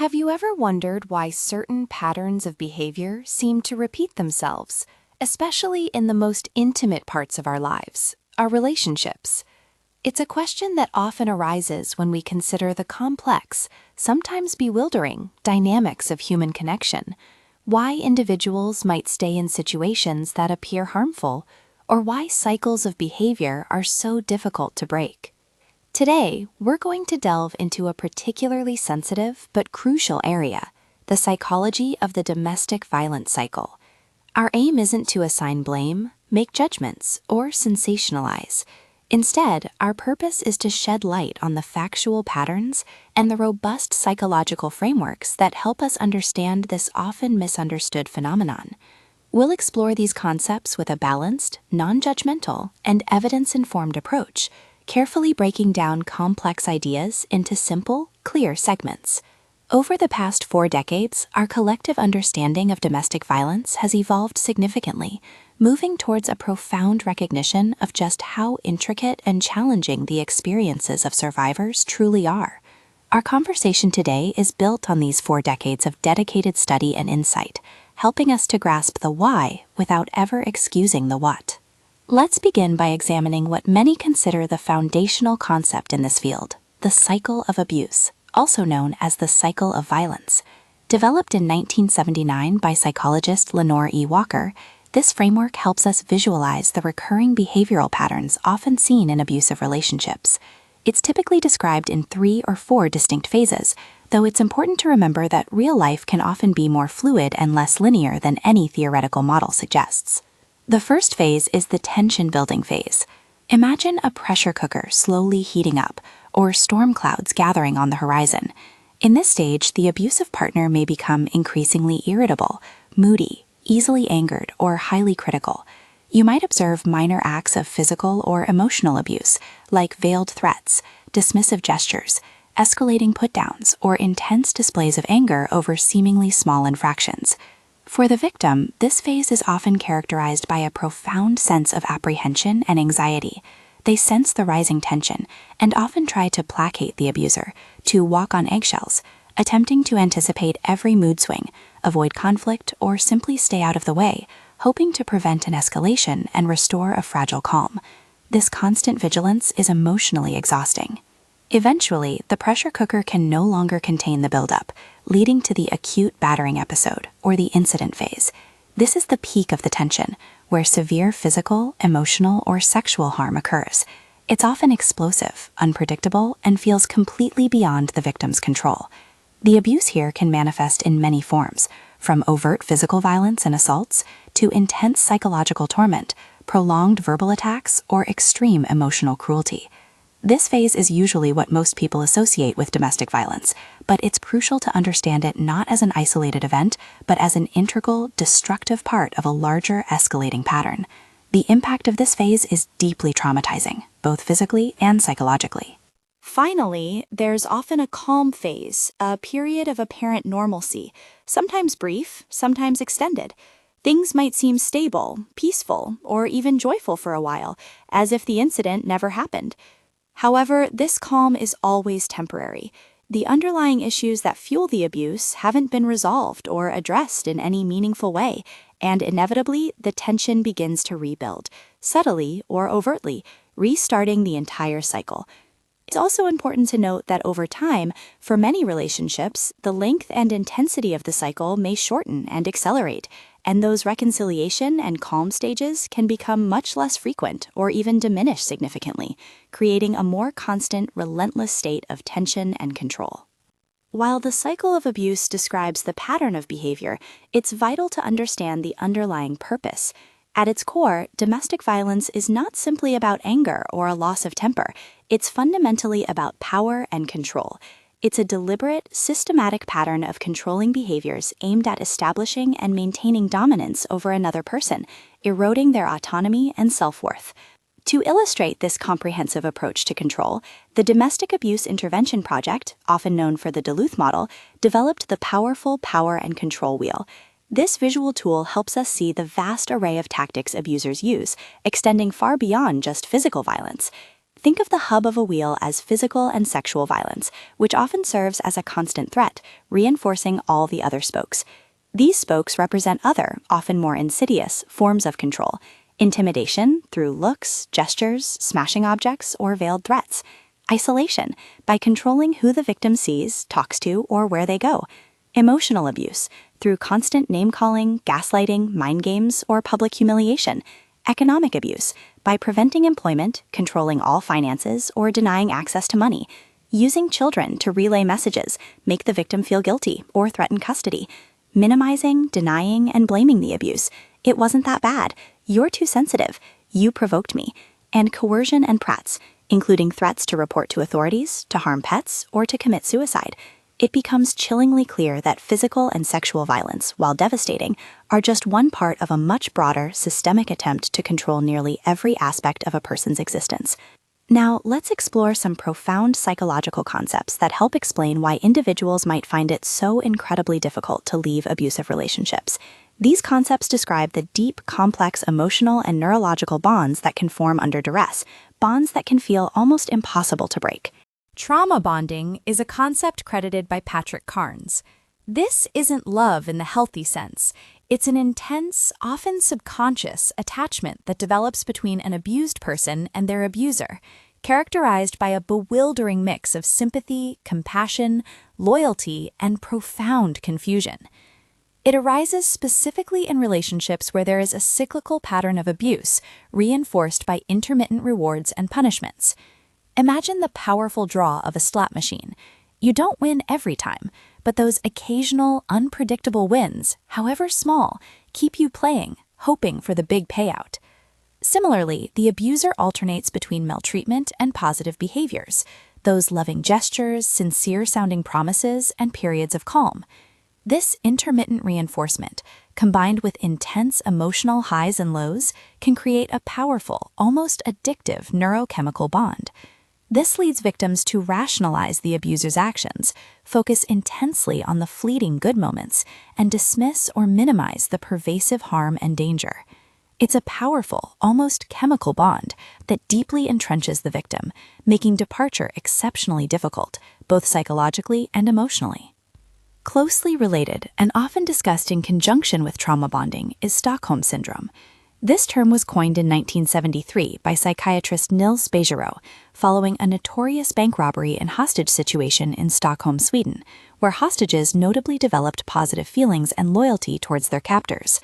Have you ever wondered why certain patterns of behavior seem to repeat themselves, especially in the most intimate parts of our lives, our relationships? It's a question that often arises when we consider the complex, sometimes bewildering, dynamics of human connection, why individuals might stay in situations that appear harmful, or why cycles of behavior are so difficult to break. Today, we're going to delve into a particularly sensitive but crucial area, the psychology of the domestic violence cycle. Our aim isn't to assign blame, make judgments, or sensationalize. Instead, our purpose is to shed light on the factual patterns and the robust psychological frameworks that help us understand this often misunderstood phenomenon. We'll explore these concepts with a balanced, non-judgmental, and evidence-informed approach, carefully breaking down complex ideas into simple, clear segments. Over the past 4 decades, our collective understanding of domestic violence has evolved significantly, moving towards a profound recognition of just how intricate and challenging the experiences of survivors truly are. Our conversation today is built on these 4 decades of dedicated study and insight, helping us to grasp the why without ever excusing the what. Let's begin by examining what many consider the foundational concept in this field, the cycle of abuse, also known as the cycle of violence. Developed in 1979 by psychologist Lenore E. This framework helps us visualize the recurring behavioral patterns often seen in abusive relationships. It's typically described in 3 or 4 distinct phases, though it's important to remember that real life can often be more fluid and less linear than any theoretical model suggests. The first phase is the tension-building phase. Imagine a pressure cooker slowly heating up, or storm clouds gathering on the horizon. In this stage, the abusive partner may become increasingly irritable, moody, easily angered, or highly critical. You might observe minor acts of physical or emotional abuse, like veiled threats, dismissive gestures, escalating put-downs, or intense displays of anger over seemingly small infractions. For the victim, this phase is often characterized by a profound sense of apprehension and anxiety. They sense the rising tension and often try to placate the abuser, to walk on eggshells, attempting to anticipate every mood swing, avoid conflict, or simply stay out of the way, hoping to prevent an escalation and restore a fragile calm. This constant vigilance is emotionally exhausting. Eventually, the pressure cooker can no longer contain the buildup, leading to the acute battering episode, or the incident phase. This is the peak of the tension, where severe physical, emotional, or sexual harm occurs. It's often explosive, unpredictable, and feels completely beyond the victim's control. The abuse here can manifest in many forms, from overt physical violence and assaults to intense psychological torment, prolonged verbal attacks, or extreme emotional cruelty. This phase is usually what most people associate with domestic violence, but it's crucial to understand it not as an isolated event, but as an integral, destructive part of a larger escalating pattern. The impact of this phase is deeply traumatizing, both physically and psychologically. Finally, there's often a calm phase, a period of apparent normalcy, sometimes brief, sometimes extended. Things might seem stable, peaceful, or even joyful for a while, as if the incident never happened. However, this calm is always temporary. The underlying issues that fuel the abuse haven't been resolved or addressed in any meaningful way, and inevitably, the tension begins to rebuild, subtly or overtly, restarting the entire cycle. It's also important to note that over time, for many relationships, the length and intensity of the cycle may shorten and accelerate, and those reconciliation and calm stages can become much less frequent or even diminish significantly, creating a more constant, relentless state of tension and control. While the cycle of abuse describes the pattern of behavior, it's vital to understand the underlying purpose. At its core, domestic violence is not simply about anger or a loss of temper. It's fundamentally about power and control. It's a deliberate, systematic pattern of controlling behaviors aimed at establishing and maintaining dominance over another person, eroding their autonomy and self-worth. To illustrate this comprehensive approach to control, the Domestic Abuse Intervention Project, often known for the Duluth model, developed the powerful power and control wheel. This visual tool helps us see the vast array of tactics abusers use, extending far beyond just physical violence. Think of the hub of a wheel as physical and sexual violence, which often serves as a constant threat, reinforcing all the other spokes. These spokes represent other, often more insidious, forms of control: intimidation through looks, gestures, smashing objects, or veiled threats; isolation, by controlling who the victim sees, talks to, or where they go; emotional abuse, through constant name-calling, gaslighting, mind games, or public humiliation; economic abuse, by preventing employment, controlling all finances, or denying access to money; using children to relay messages, make the victim feel guilty, or threaten custody; minimizing, denying, and blaming the abuse. "It wasn't that bad. You're too sensitive. You provoked me." And coercion and prats, including threats to report to authorities, to harm pets, or to commit suicide. It becomes chillingly clear that physical and sexual violence, while devastating, are just one part of a much broader, systemic attempt to control nearly every aspect of a person's existence. Now, let's explore some profound psychological concepts that help explain why individuals might find it so incredibly difficult to leave abusive relationships. These concepts describe the deep, complex emotional and neurological bonds that can form under duress, bonds that can feel almost impossible to break. Trauma bonding is a concept credited by Patrick Carnes. This isn't love in the healthy sense. It's an intense, often subconscious, attachment that develops between an abused person and their abuser, characterized by a bewildering mix of sympathy, compassion, loyalty, and profound confusion. It arises specifically in relationships where there is a cyclical pattern of abuse, reinforced by intermittent rewards and punishments. Imagine the powerful draw of a slot machine. You don't win every time, but those occasional, unpredictable wins, however small, keep you playing, hoping for the big payout. Similarly, the abuser alternates between maltreatment and positive behaviors, those loving gestures, sincere-sounding promises, and periods of calm. This intermittent reinforcement, combined with intense emotional highs and lows, can create a powerful, almost addictive neurochemical bond. This leads victims to rationalize the abuser's actions, focus intensely on the fleeting good moments, and dismiss or minimize the pervasive harm and danger. It's a powerful, almost chemical bond that deeply entrenches the victim, making departure exceptionally difficult, both psychologically and emotionally. Closely related and often discussed in conjunction with trauma bonding is Stockholm Syndrome. This term was coined in 1973 by psychiatrist Nils Bejerot, following a notorious bank robbery and hostage situation in Stockholm, Sweden, where hostages notably developed positive feelings and loyalty towards their captors.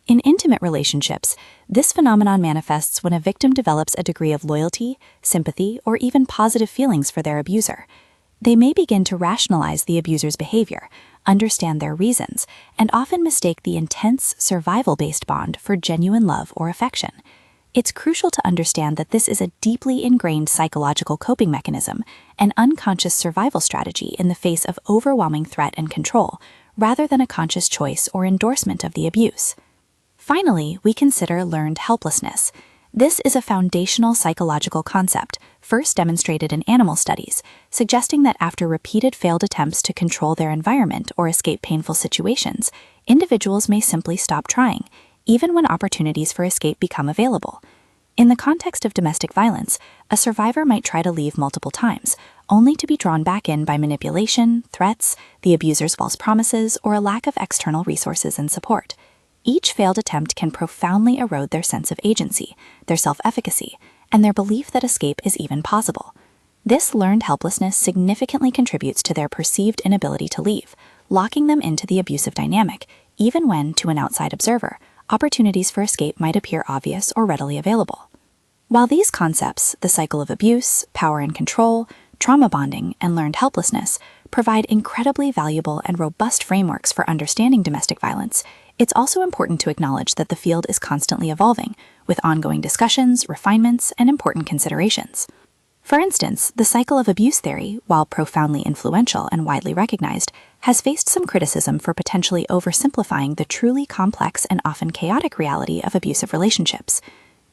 In intimate relationships, this phenomenon manifests when a victim develops a degree of loyalty, sympathy, or even positive feelings for their abuser. They may begin to rationalize the abuser's behavior, understand their reasons, and often mistake the intense, survival-based bond for genuine love or affection. It's crucial to understand that this is a deeply ingrained psychological coping mechanism, an unconscious survival strategy in the face of overwhelming threat and control, rather than a conscious choice or endorsement of the abuse. Finally, we consider learned helplessness. This is a foundational psychological concept, first demonstrated in animal studies, suggesting that after repeated failed attempts to control their environment or escape painful situations, individuals may simply stop trying, even when opportunities for escape become available. In the context of domestic violence, a survivor might try to leave multiple times, only to be drawn back in by manipulation, threats, the abuser's false promises, or a lack of external resources and support. Each failed attempt can profoundly erode their sense of agency, their self-efficacy, and their belief that escape is even possible. This learned helplessness significantly contributes to their perceived inability to leave, locking them into the abusive dynamic, even when, to an outside observer, opportunities for escape might appear obvious or readily available. While these concepts, the cycle of abuse, power and control, trauma bonding, and learned helplessness, provide incredibly valuable and robust frameworks for understanding domestic violence, it's also important to acknowledge that the field is constantly evolving, with ongoing discussions, refinements, and important considerations. For instance, the cycle of abuse theory, while profoundly influential and widely recognized, has faced some criticism for potentially oversimplifying the truly complex and often chaotic reality of abusive relationships.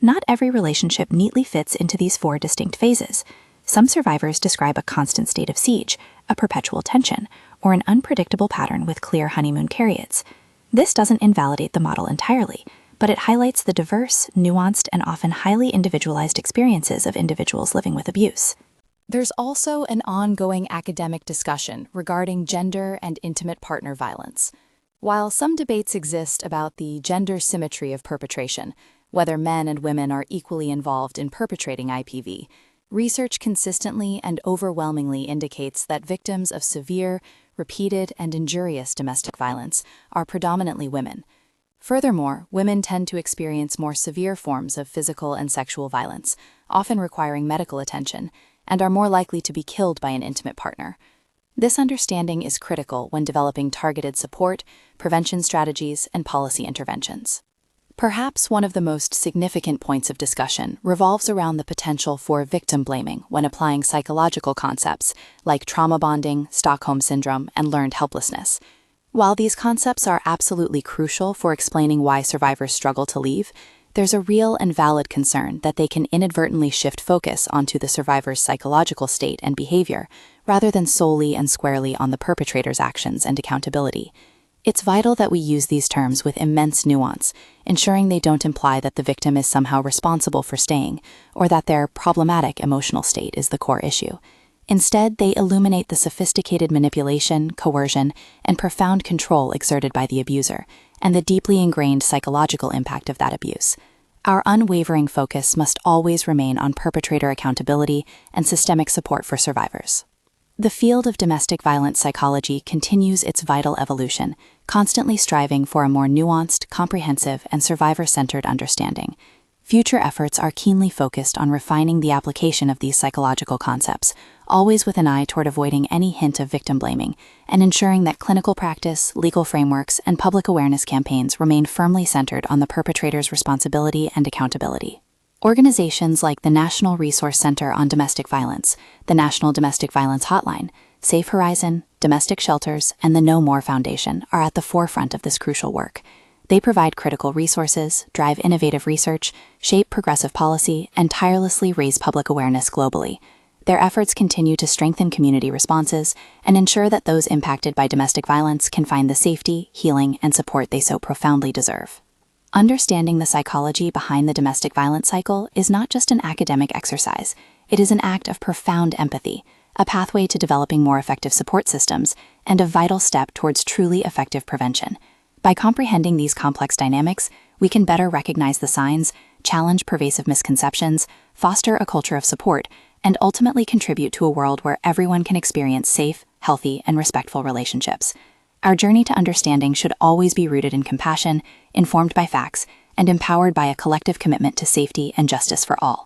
Not every relationship neatly fits into these four distinct phases. Some survivors describe a constant state of siege, a perpetual tension, or an unpredictable pattern with clear honeymoon periods. This doesn't invalidate the model entirely, but it highlights the diverse, nuanced, and often highly individualized experiences of individuals living with abuse. There's also an ongoing academic discussion regarding gender and intimate partner violence. While some debates exist about the gender symmetry of perpetration, whether men and women are equally involved in perpetrating IPV, research consistently and overwhelmingly indicates that victims of severe, repeated, and injurious domestic violence are predominantly women. Furthermore, women tend to experience more severe forms of physical and sexual violence, often requiring medical attention, and are more likely to be killed by an intimate partner. This understanding is critical when developing targeted support, prevention strategies, and policy interventions. Perhaps one of the most significant points of discussion revolves around the potential for victim blaming when applying psychological concepts like trauma bonding, Stockholm Syndrome, and learned helplessness. While these concepts are absolutely crucial for explaining why survivors struggle to leave, there's a real and valid concern that they can inadvertently shift focus onto the survivor's psychological state and behavior, rather than solely and squarely on the perpetrator's actions and accountability. It's vital that we use these terms with immense nuance, ensuring they don't imply that the victim is somehow responsible for staying, or that their problematic emotional state is the core issue. Instead, they illuminate the sophisticated manipulation, coercion, and profound control exerted by the abuser, and the deeply ingrained psychological impact of that abuse. Our unwavering focus must always remain on perpetrator accountability and systemic support for survivors. The field of domestic violence psychology continues its vital evolution, constantly striving for a more nuanced, comprehensive, and survivor-centered understanding. Future efforts are keenly focused on refining the application of these psychological concepts, always with an eye toward avoiding any hint of victim blaming, and ensuring that clinical practice, legal frameworks, and public awareness campaigns remain firmly centered on the perpetrator's responsibility and accountability. Organizations like the National Resource Center on Domestic Violence, the National Domestic Violence Hotline, Safe Horizon, domestic shelters, and the No More Foundation are at the forefront of this crucial work. They provide critical resources, drive innovative research, shape progressive policy, and tirelessly raise public awareness globally. Their efforts continue to strengthen community responses and ensure that those impacted by domestic violence can find the safety, healing, and support they so profoundly deserve. Understanding the psychology behind the domestic violence cycle is not just an academic exercise. It is an act of profound empathy, a pathway to developing more effective support systems, and a vital step towards truly effective prevention. By comprehending these complex dynamics, we can better recognize the signs, challenge pervasive misconceptions, foster a culture of support, and ultimately contribute to a world where everyone can experience safe, healthy, and respectful relationships. Our journey to understanding should always be rooted in compassion, informed by facts, and empowered by a collective commitment to safety and justice for all.